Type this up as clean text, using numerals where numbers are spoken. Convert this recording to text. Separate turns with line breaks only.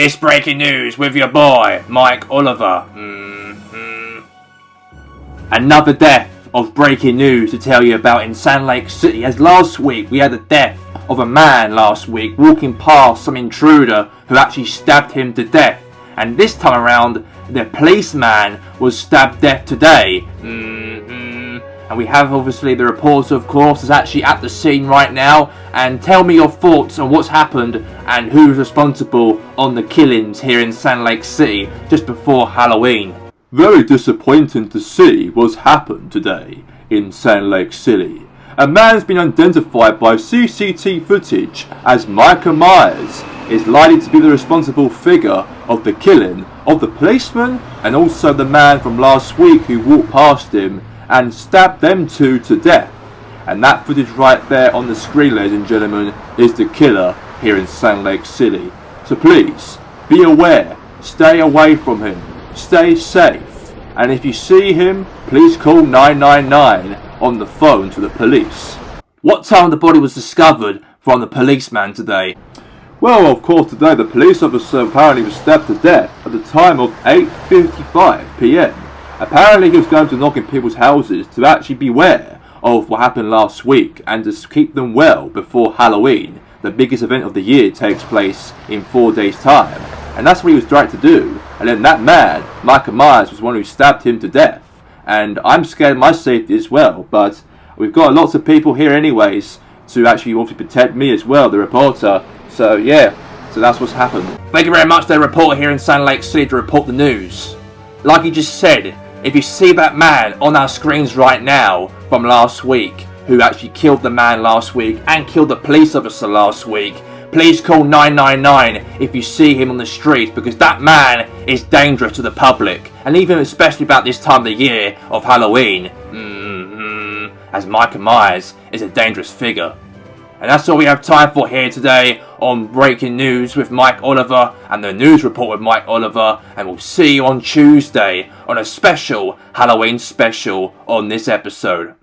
It's breaking news with your boy, Mike Oliver. Another death of breaking news to tell you about in Sand Lake City, as last week we had the death of a man last week walking past some intruder who actually stabbed him to death. And this time around, the policeman was stabbed death today. And we have obviously the reporter, of course, is actually at the scene right now. And tell me your thoughts on what's happened and who's responsible on the killings here in Sand Lake City just before Halloween.
Very disappointing to see what's happened today in Sand Lake City. A man's been identified by CCTV footage as Michael Myers is likely to be the responsible figure of the killing of the policeman and also the man from last week who walked past him and stabbed them two to death. And that footage right there on the screen, ladies and gentlemen, is the killer here in Sand Lake City. So please, be aware, stay away from him, stay safe, and if you see him, please call 999 on the phone to the police.
What time the body was discovered from the policeman today?
Well, of course, today the police officer apparently was stabbed to death at the time of 8:55 PM. Apparently he was going to knock in people's houses to actually beware of what happened last week and to keep them well before Halloween. The biggest event of the year takes place in 4 days' time. And that's what he was directed to do. And then that man, Michael Myers, was the one who stabbed him to death. And I'm scared of my safety as well. But we've got lots of people here anyways to actually want to protect me as well, the reporter. So yeah, so that's what's happened.
Thank you very much to the reporter here in Sand Lake City to report the news. Like he just said, if you see that man on our screens right now from last week, who actually killed the man last week and killed the police officer last week, please call 999 if you see him on the street, because that man is dangerous to the public, and even especially about this time of the year of Halloween, as Michael Myers is a dangerous figure. And that's all we have time for here today on Breaking News with Mike Oliver and the News Report with Mike Oliver, and we'll see you on Tuesday on a special Halloween special on this episode.